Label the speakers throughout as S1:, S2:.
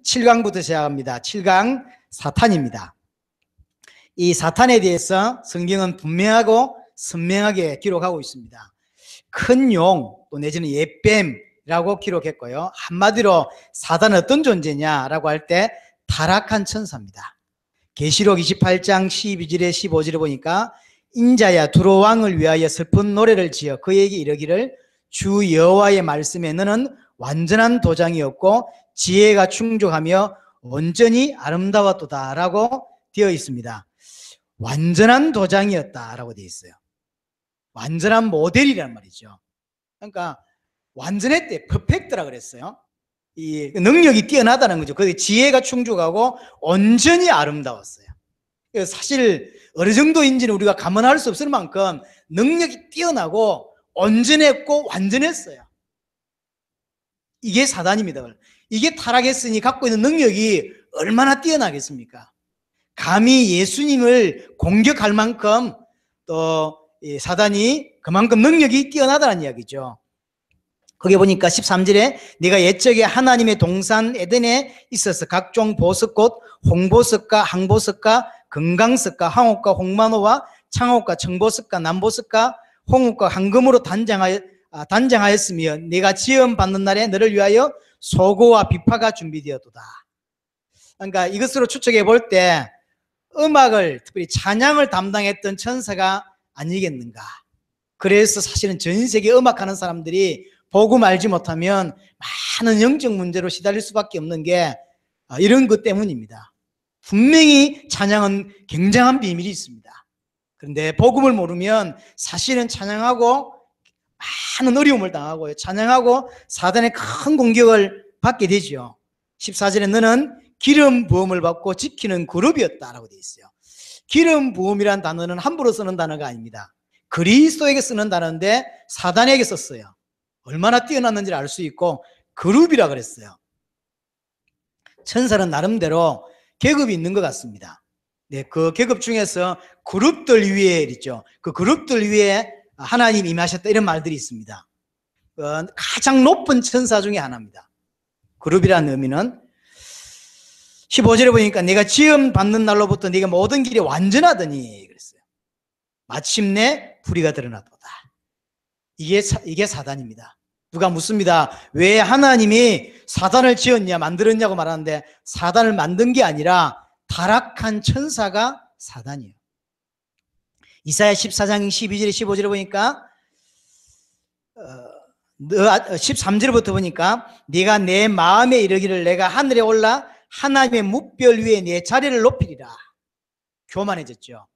S1: 7강부터 시작합니다. 7강 사탄입니다. 이 사탄에 대해서 성경은 분명하고 선명하게 기록하고 있습니다. 큰 용, 또 내지는 옛뱀이라고 기록했고요. 한마디로 사단은 어떤 존재냐라고 할 때 타락한 천사입니다. 계시록 28장 12절에 15절에 보니까 인자야 두로 왕을 위하여 슬픈 노래를 지어 그에게 이르기를 주 여호와의 말씀에 너는 완전한 도장이었고 지혜가 충족하며 온전히 아름다웠도다 라고 되어 있습니다. 완전한 도장이었다라고 되어 있어요. 완전한 모델이란 말이죠. 그러니까 완전했대, 퍼펙트라 그랬어요. 이 능력이 뛰어나다는 거죠. 그 지혜가 충족하고 온전히 아름다웠어요. 사실 어느 정도인지는 우리가 감안할 수 없을 만큼 능력이 뛰어나고 온전했고 완전했어요. 이게 사단입니다. 이게 타락했으니 갖고 있는 능력이 얼마나 뛰어나겠습니까? 감히 예수님을 공격할 만큼 또 사단이 그만큼 능력이 뛰어나다는 이야기죠. 거기 보니까 13절에 네가 옛적에 하나님의 동산 에덴에 있어서 각종 보석꽃, 홍보석과 항보석과 금강석과 황옥과 홍만호와 창옥과 청보석과 남보석과 홍옥과 황금으로 단장하였으며 네가 지음 받는 날에 너를 위하여 소고와 비파가 준비되었도다. 그러니까 이것으로 추측해 볼 때 음악을, 특별히 찬양을 담당했던 천사가 아니겠는가. 그래서 사실은 전 세계 음악하는 사람들이 복음 알지 못하면 많은 영적 문제로 시달릴 수밖에 없는 게 이런 것 때문입니다. 분명히 찬양은 굉장한 비밀이 있습니다. 그런데 복음을 모르면 사실은 찬양하고 많은 어려움을 당하고요. 찬양하고 사단의 큰 공격을 받게 되죠. 14절에 너는 기름 부음을 받고 지키는 그룹이었다라고 되어 있어요. 기름 부음이란 단어는 함부로 쓰는 단어가 아닙니다. 그리스도에게 쓰는 단어인데 사단에게 썼어요. 얼마나 뛰어났는지를 알 수 있고 그룹이라 그랬어요. 천사는 나름대로 계급이 있는 것 같습니다. 네, 그 계급 중에서 그룹들 위에 있죠. 그 그룹들 위에 하나님 임하셨다 이런 말들이 있습니다. 가장 높은 천사 중에 하나입니다. 그룹이라는 의미는 15절에 보니까 내가 지음 받는 날로부터 네가 모든 길이 완전하더니 그랬어요. 마침내 불의가 드러났도다. 이게 사단입니다. 누가 묻습니다. 왜 하나님이 사단을 지었냐 만들었냐고 말하는데 사단을 만든 게 아니라 타락한 천사가 사단이에요. 이사야 14장 12절에 15절에 보니까 13절부터 보니까 네가 내 마음에 이르기를 내가 하늘에 올라 하나님의 뭇별 위에 내 자리를 높이리라. 교만해졌죠.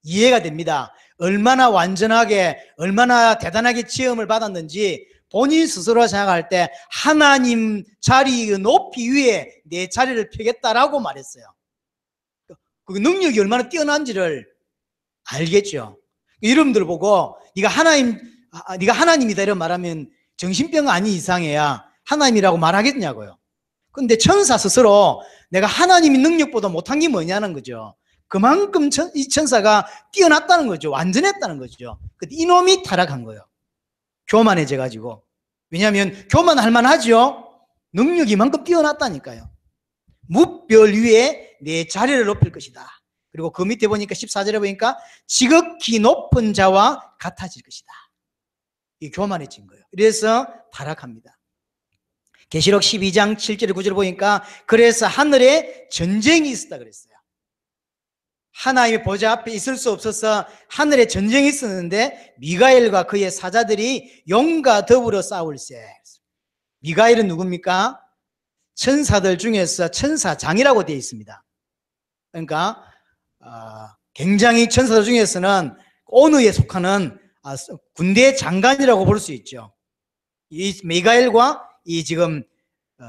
S1: 이해가 됩니다. 얼마나 완전하게 얼마나 대단하게 지음을 받았는지 본인 스스로 생각할 때 하나님 자리 높이 위에 내 자리를 펴겠다라고 말했어요. 그 능력이 얼마나 뛰어난지를 알겠죠. 여러분들 보고 네가 하나님이다 이런 말하면 정신병 아닌 이상해야 하나님이라고 말하겠냐고요. 근데 천사 스스로 내가 하나님의 능력보다 못한 게 뭐냐는 거죠. 그만큼 이 천사가 뛰어났다는 거죠. 완전했다는 거죠. 근데 이놈이 타락한 거예요. 교만해져가지고. 왜냐하면 교만할 만하죠. 능력이 이만큼 뛰어났다니까요. 뭇별 위에 내 자리를 높일 것이다. 그리고 그 밑에 보니까 14절에 보니까 지극히 높은 자와 같아질 것이다. 이 교만해진 거예요. 그래서 타락합니다. 계시록 12장 7절 9절 보니까 그래서 하늘에 전쟁이 있었다 그랬어요. 하나님의 보좌 앞에 있을 수 없어서 하늘에 전쟁이 있었는데 미가엘과 그의 사자들이 용과 더불어 싸울세. 미가엘은 누굽니까? 천사들 중에서 천사장이라고 되어 있습니다. 그러니까 굉장히 천사들 중에서는 어느에 속하는 군대 장관이라고 볼 수 있죠. 이 미가엘과 이 지금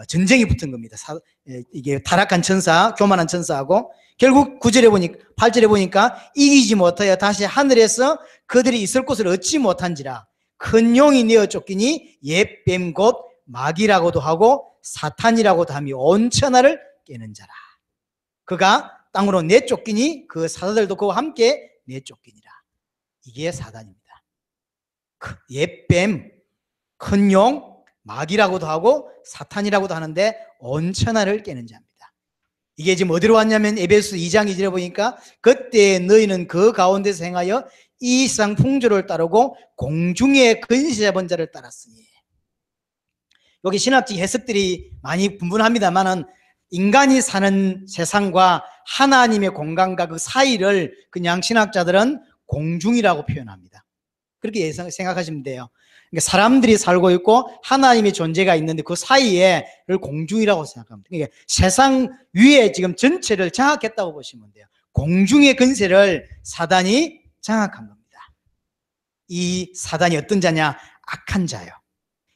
S1: 전쟁이 붙은 겁니다. 이게 타락한 천사, 교만한 천사하고 결국 9절에 보니까 8절에 보니까 이기지 못하여 다시 하늘에서 그들이 있을 곳을 얻지 못한지라 큰 용이 내어 쫓기니 옛뱀 곧 마귀라고도 하고 사탄이라고도 하며 온 천하를 깨는 자라. 그가 땅으로 내쫓기니 그 사자들도 그와 함께 내쫓기니라. 이게 사단입니다. 옛뱀, 큰 용, 마귀라고도 하고 사탄이라고도 하는데 온 천하를 깨는 자입니다. 이게 지금 어디로 왔냐면 에베소 2장 2절에 보니까 그때 너희는 그 가운데서 행하여 이 세상 풍조를 따르고 공중의 근세 잡은 자를 따랐으니. 여기 신학적 해석들이 많이 분분합니다만은 인간이 사는 세상과 하나님의 공간과 그 사이를 그냥 신학자들은 공중이라고 표현합니다. 그렇게 생각하시면 돼요. 그러니까 사람들이 살고 있고 하나님의 존재가 있는데 그 사이에를 공중이라고 생각합니다. 그러니까 세상 위에 지금 전체를 장악했다고 보시면 돼요. 공중의 근세를 사단이 장악한 겁니다. 이 사단이 어떤 자냐? 악한 자요.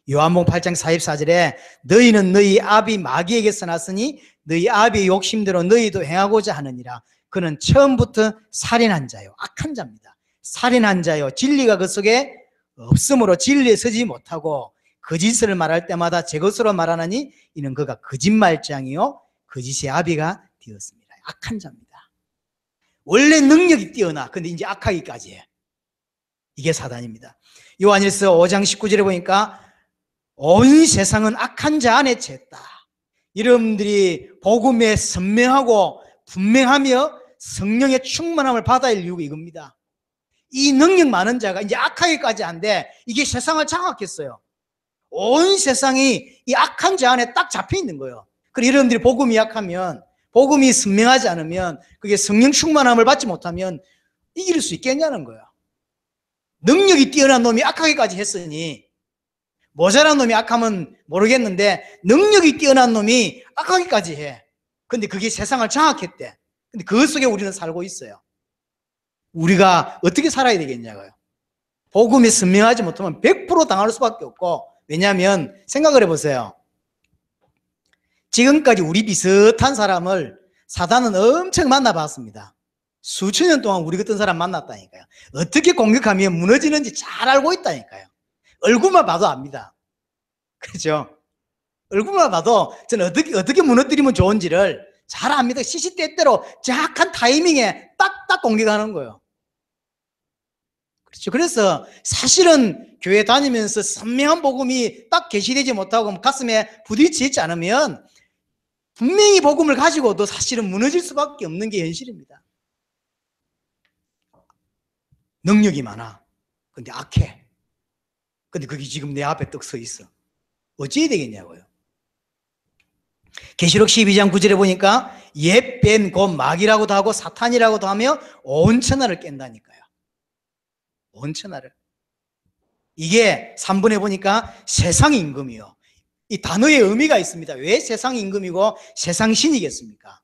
S1: 요한복음 8장 44절에 너희는 너희 아비 마귀에게서 났으니 너희 아비의 욕심대로 너희도 행하고자 하느니라. 그는 처음부터 살인한 자요, 악한 자입니다. 살인한 자요, 진리가 그 속에 없으므로 진리에 서지 못하고 거짓을 말할 때마다 제 것으로 말하느니 이는 그가 거짓말장이요 거짓의 아비가 되었습니다. 악한 자입니다. 원래 능력이 뛰어나, 근데 이제 악하기까지 해. 이게 사단입니다. 요한일서 5장 19절에 보니까 온 세상은 악한 자 안에 처했다. 여러분들이 복음에 선명하고 분명하며 성령의 충만함을 받아야 할 이유가 이겁니다. 이 능력 많은 자가 이제 악하기까지 한데 이게 세상을 장악했어요. 온 세상이 이 악한 자 안에 딱 잡혀 있는 거예요. 그리고 여러분들이 복음이 약하면, 복음이 선명하지 않으면, 그게 성령 충만함을 받지 못하면 이길 수 있겠냐는 거예요. 능력이 뛰어난 놈이 악하기까지 했으니 모자란 놈이 악하면 모르겠는데 능력이 뛰어난 놈이 악하기까지 해. 근데 그게 세상을 장악했대. 근데 그 속에 우리는 살고 있어요. 우리가 어떻게 살아야 되겠냐고요. 복음이 선명하지 못하면 100% 당할 수밖에 없고, 왜냐하면 생각을 해보세요. 지금까지 우리 비슷한 사람을 사단은 엄청 만나봤습니다. 수천 년 동안 우리 같은 사람 만났다니까요. 어떻게 공격하면 무너지는지 잘 알고 있다니까요. 얼굴만 봐도 압니다. 그렇죠? 얼굴만 봐도 저는 어떻게 무너뜨리면 좋은지를 잘 압니다. 시시때때로 정확한 타이밍에 딱딱 공격하는 거예요. 그렇죠? 그래서 사실은 교회 다니면서 선명한 복음이 딱 계시되지 못하고 가슴에 부딪히지 않으면 분명히 복음을 가지고도 사실은 무너질 수밖에 없는 게 현실입니다. 능력이 많아. 근데 악해. 근데 그게 지금 내 앞에 떡 서 있어. 어찌해야 되겠냐고요. 계시록 12장 9절에 보니까 옛 뱀 곧 마귀라고도 하고 사탄이라고도 하며 온 천하를 깬다니까요. 온 천하를. 이게 3번에 보니까 세상 임금이요. 이 단어의 의미가 있습니다. 왜 세상 임금이고 세상 신이겠습니까?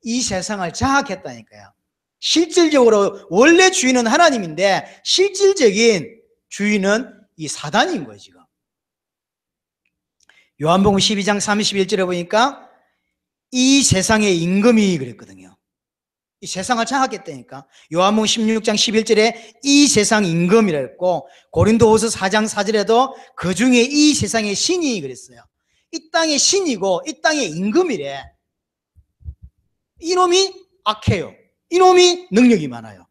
S1: 이 세상을 장악했다니까요. 실질적으로 원래 주인은 하나님인데 실질적인 주인은 이 사단인 거예요, 지금. 요한복음 12장 31절에 보니까 이 세상의 임금이 그랬거든요. 이 세상을 장악했다니까. 요한복음 16장 11절에 이 세상 임금이라 했고, 고린도후서 4장 4절에도 그 중에 이 세상의 신이 그랬어요. 이 땅의 신이고 이 땅의 임금이래. 이놈이 악해요. 이놈이 능력이 많아요.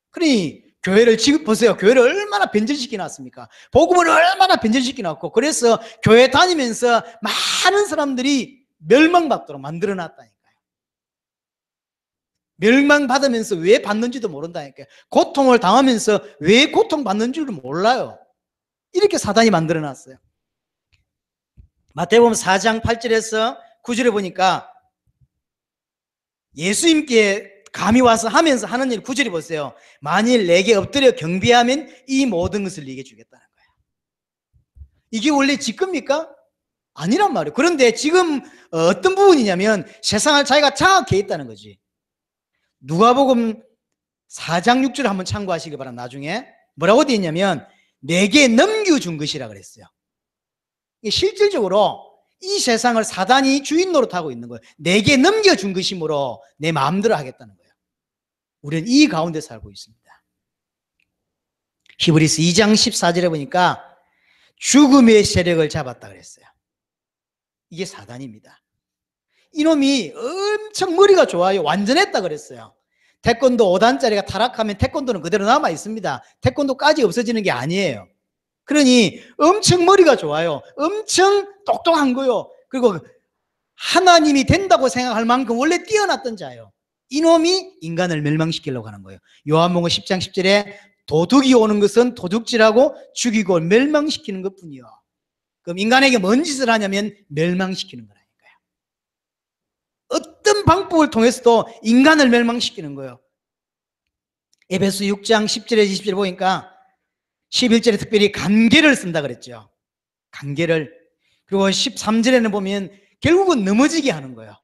S1: 그러니 교회를 지금 보세요. 교회를 얼마나 변절시켜 놨습니까? 복음을 얼마나 변절시켜 놨고, 그래서 교회 다니면서 많은 사람들이 멸망받도록 만들어 놨다니까요. 멸망받으면서 왜 받는지도 모른다니까요. 고통을 당하면서 왜 고통받는 줄도 몰라요. 이렇게 사단이 만들어 놨어요. 마태복음 4장 8절에서 9절에 보니까 예수님께 감히 와서 하면서 하는 일 9절에 보세요. 만일 내게 엎드려 경배하면 이 모든 것을 네게 주겠다는 거예요. 이게 원래 지 겁니까? 아니란 말이에요. 그런데 지금 어떤 부분이냐면 세상을 자기가 장악해 있다는 거지. 누가복음 4장 6절 한번 참고하시기 바랍니다. 나중에 뭐라고 되어 있냐면 내게 넘겨준 것이라 그랬어요. 실질적으로 이 세상을 사단이 주인 노릇하고 있는 거예요. 내게 넘겨준 것이므로 내 마음대로 하겠다는 거예요. 우리는 이 가운데 살고 있습니다. 히브리서 2장 14절에 보니까 죽음의 세력을 잡았다 그랬어요. 이게 사단입니다. 이놈이 엄청 머리가 좋아요. 완전했다 그랬어요. 태권도 5단짜리가 타락하면 태권도는 그대로 남아 있습니다. 태권도까지 없어지는 게 아니에요. 그러니 엄청 머리가 좋아요. 엄청 똑똑한 거요. 그리고 하나님이 된다고 생각할 만큼 원래 뛰어났던 자예요. 이놈이 인간을 멸망시키려고 하는 거예요. 요한복음 10장 10절에 도둑이 오는 것은 도둑질하고 죽이고 멸망시키는 것뿐이요. 그럼 인간에게 뭔 짓을 하냐면 멸망시키는 거라니까요. 어떤 방법을 통해서도 인간을 멸망시키는 거예요. 에베소 6장 10절에 20절에 보니까 11절에 특별히 관계를 쓴다 그랬죠. 관계를. 그리고 13절에는 보면 결국은 넘어지게 하는 거예요.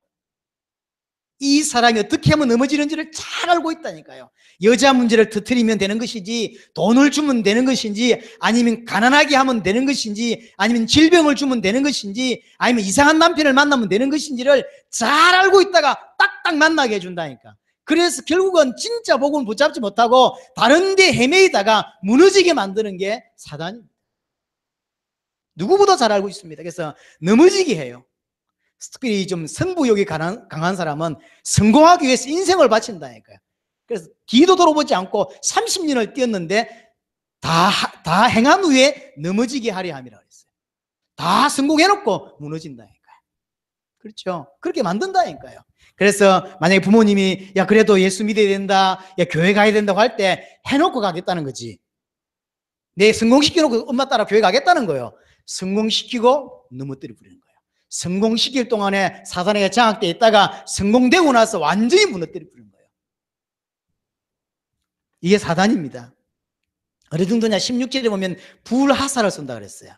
S1: 이 사람이 어떻게 하면 넘어지는지를 잘 알고 있다니까요. 여자 문제를 터뜨리면 되는 것이지, 돈을 주면 되는 것인지, 아니면 가난하게 하면 되는 것인지, 아니면 질병을 주면 되는 것인지, 아니면 이상한 남편을 만나면 되는 것인지를 잘 알고 있다가 딱딱 만나게 해준다니까. 그래서 결국은 진짜 복음을 붙잡지 못하고 다른 데 헤매이다가 무너지게 만드는 게 사단입니다. 누구보다 잘 알고 있습니다. 그래서 넘어지게 해요. 특별히 좀 승부욕이 강한 사람은 성공하기 위해서 인생을 바친다니까요. 그래서 뒤도 돌아보지 않고 30년을 뛰었는데 다 행한 후에 넘어지게 하려 함이라고 했어요. 다 성공해놓고 무너진다니까요. 그렇죠? 그렇게 만든다니까요. 그래서 만약에 부모님이 야 그래도 예수 믿어야 된다, 야 교회 가야 된다고 할 때 해놓고 가겠다는 거지. 내 성공시켜놓고 엄마 따라 교회 가겠다는 거예요. 성공시키고 넘어뜨려 버리는 거예요. 성공시킬 동안에 사단에게 장악되어 있다가 성공되고 나서 완전히 무너뜨려 버리는 거예요. 이게 사단입니다. 어느 정도냐 16절에 보면 불화살을 쏜다 그랬어요.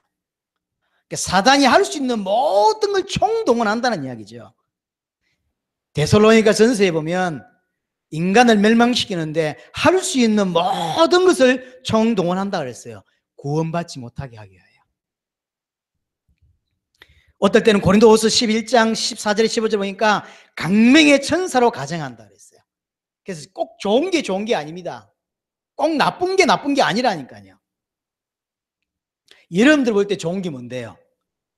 S1: 그러니까 사단이 할 수 있는 모든 걸 총동원한다는 이야기죠. 데살로니가 전서에 보면 인간을 멸망시키는데 할 수 있는 모든 것을 총동원한다 그랬어요. 구원받지 못하게 하기 위하여. 어떨 때는 고린도후서 11장 14절에 15절 보니까 강맹의 천사로 가정한다 그랬어요. 그래서 꼭 좋은 게 아닙니다. 꼭 나쁜 게 아니라니까요. 여러분들 볼 때 좋은 게 뭔데요?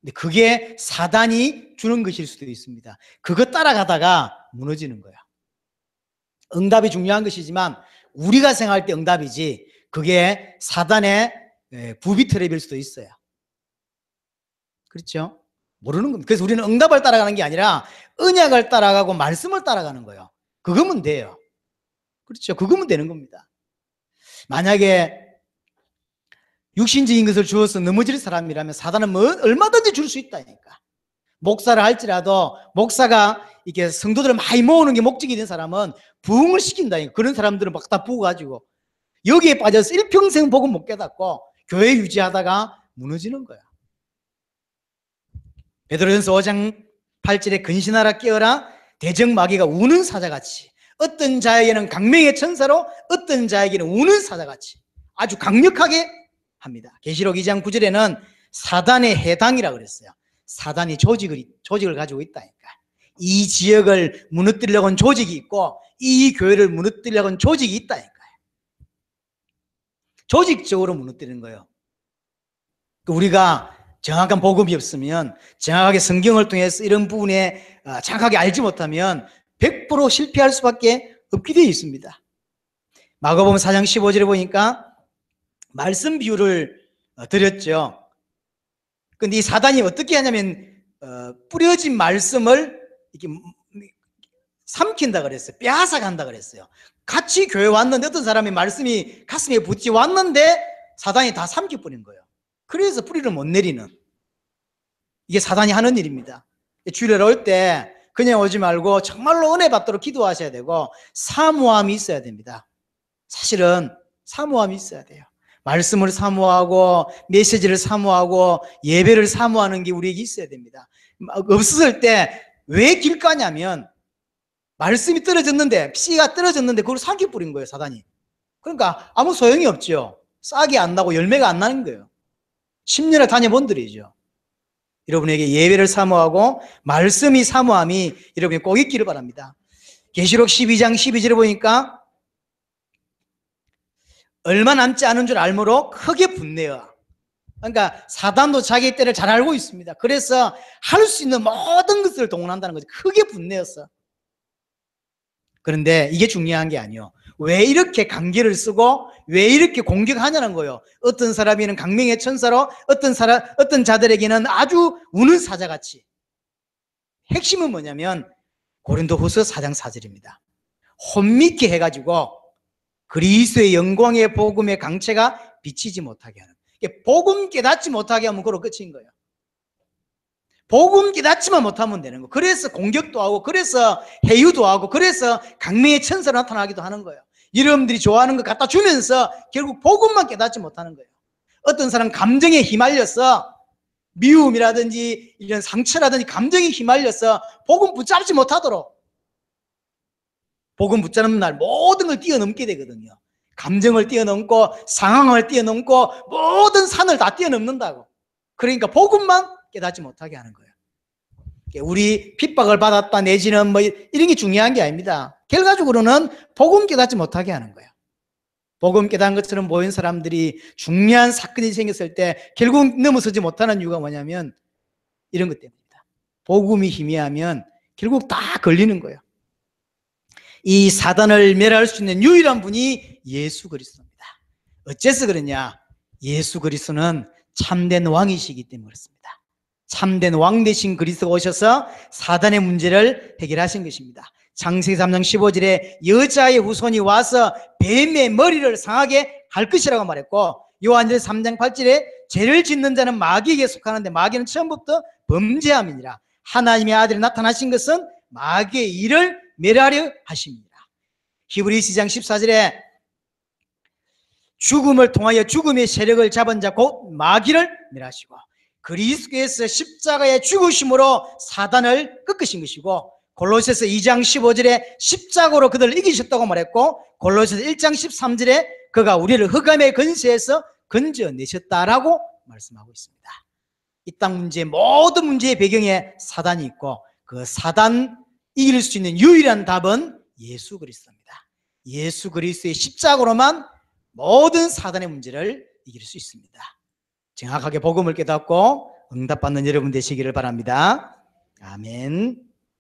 S1: 근데 그게 사단이 주는 것일 수도 있습니다. 그거 따라가다가 무너지는 거야. 응답이 중요한 것이지만 우리가 생각할 때 응답이지 그게 사단의 부비 트랩일 수도 있어요. 그렇죠? 모르는 겁니다. 그래서 우리는 응답을 따라가는 게 아니라 언약을 따라가고 말씀을 따라가는 거예요. 그거면 돼요. 그렇죠? 그거면 되는 겁니다. 만약에 육신적인 것을 주어서 넘어질 사람이라면 사단은 얼마든지 줄 수 있다니까. 목사를 할지라도 목사가 이렇게 성도들을 많이 모으는 게 목적이 된 사람은 부흥을 시킨다니까. 그런 사람들은 막 다 부어가지고 여기에 빠져서 일평생 복음 못 깨닫고 교회 유지하다가 무너지는 거야. 베드로전서 5장 8절에 근신하라 깨어라 대적마귀가 우는 사자같이 어떤 자에게는 강명의 천사로 어떤 자에게는 우는 사자같이 아주 강력하게 합니다. 계시록 2장 9절에는 사단의 해당이라고 그랬어요. 사단이 조직을 가지고 있다니까. 이 지역을 무너뜨리려고 하는 조직이 있고 이 교회를 무너뜨리려고 하는 조직이 있다니까요. 조직적으로 무너뜨리는 거예요. 우리가 정확한 복음이 없으면 정확하게 성경을 통해서 이런 부분에 정확하게 알지 못하면 100% 실패할 수밖에 없게 되어 있습니다. 마가복음 4장 15절에 보니까 말씀 비유를 드렸죠. 그런데 이 사단이 어떻게 하냐면 뿌려진 말씀을 이렇게 삼킨다 그랬어요. 빼앗아간다 그랬어요. 같이 교회 왔는데 어떤 사람이 말씀이 가슴에 붙지 왔는데 사단이 다 삼켜버린 거예요. 그래서 뿌리를 못 내리는, 이게 사단이 하는 일입니다. 주일에 올 때 그냥 오지 말고 정말로 은혜 받도록 기도하셔야 되고 사모함이 있어야 됩니다. 사실은 사모함이 있어야 돼요. 말씀을 사모하고 메시지를 사모하고 예배를 사모하는 게 우리에게 있어야 됩니다. 없었을 때 왜 길 까냐면 말씀이 떨어졌는데, 씨가 떨어졌는데 그걸 삼켜버린 거예요, 사단이. 그러니까 아무 소용이 없죠. 싹이 안 나고 열매가 안 나는 거예요. 10년을 다녀본 들이죠. 여러분에게 예배를 사모하고 말씀이 사모함이 여러분이 꼭 있기를 바랍니다. 계시록 12장 12절에 보니까 얼마 남지 않은 줄 알므로 크게 분내어. 그러니까 사단도 자기 때를 잘 알고 있습니다. 그래서 할 수 있는 모든 것을 동원한다는 거죠. 크게 분내었어. 그런데 이게 중요한 게 아니에요. 왜 이렇게 강기를 쓰고 왜 이렇게 공격하냐는 거예요. 어떤 사람에게는 강명의 천사로, 어떤 자들에게는 아주 우는 사자같이. 핵심은 뭐냐면 고린도후서 4장 4절입니다. 혼미케 해가지고 그리스도의 영광의 복음의 강체가 비치지 못하게 하는, 복음 깨닫지 못하게 하면 그로 끝인 거예요. 복음 깨닫지만 못하면 되는 거. 그래서 공격도 하고, 그래서 해유도 하고, 그래서 강매의 천사로 나타나기도 하는 거예요. 여러분들이 좋아하는 거 갖다 주면서 결국 복음만 깨닫지 못하는 거예요. 어떤 사람 감정에 휘말려서, 미움이라든지 이런 상처라든지 감정에 휘말려서 복음 붙잡지 못하도록, 복음 붙잡는 날 모든 걸 뛰어넘게 되거든요. 감정을 뛰어넘고 상황을 뛰어넘고 모든 산을 다 뛰어넘는다고. 그러니까 복음만 깨닫지 못하게 하는 거예요. 우리 핍박을 받았다 내지는 뭐 이런 게 중요한 게 아닙니다. 결과적으로는 복음 깨닫지 못하게 하는 거예요. 복음 깨닫는 것처럼 보인 사람들이 중요한 사건이 생겼을 때 결국 넘어서지 못하는 이유가 뭐냐면 이런 것 때문입니다. 복음이 희미하면 결국 다 걸리는 거예요. 이 사단을 멸할 수 있는 유일한 분이 예수 그리스도입니다. 어째서 그러냐? 예수 그리스도는 참된 왕이시기 때문에 그렇습니다. 참된 왕 되신 그리스도가 오셔서 사단의 문제를 해결하신 것입니다. 창세기 3장 15절에 여자의 후손이 와서 뱀의 머리를 상하게 할 것이라고 말했고, 요한일서 3장 8절에 죄를 짓는 자는 마귀에게 속하는데 마귀는 처음부터 범죄함이니라. 하나님의 아들이 나타나신 것은 마귀의 일을 멸하려 하십니다. 히브리서 2장 14절에 죽음을 통하여 죽음의 세력을 잡은 자 곧 마귀를 멸하시고, 그리스도께서 십자가의 죽으심으로 사단을 꺾으신 것이고, 골로새서 2장 15절에 십자가로 그들을 이기셨다고 말했고, 골로새서 1장 13절에 그가 우리를 흑암의 권세에서 건져내셨다라고 말씀하고 있습니다. 이 땅 문제, 모든 문제의 배경에 사단이 있고, 그 사단 이길 수 있는 유일한 답은 예수 그리스도입니다. 예수 그리스도의 십자가로만 모든 사단의 문제를 이길 수 있습니다. 정확하게 복음을 깨닫고 응답받는 여러분 되시기를 바랍니다. 아멘.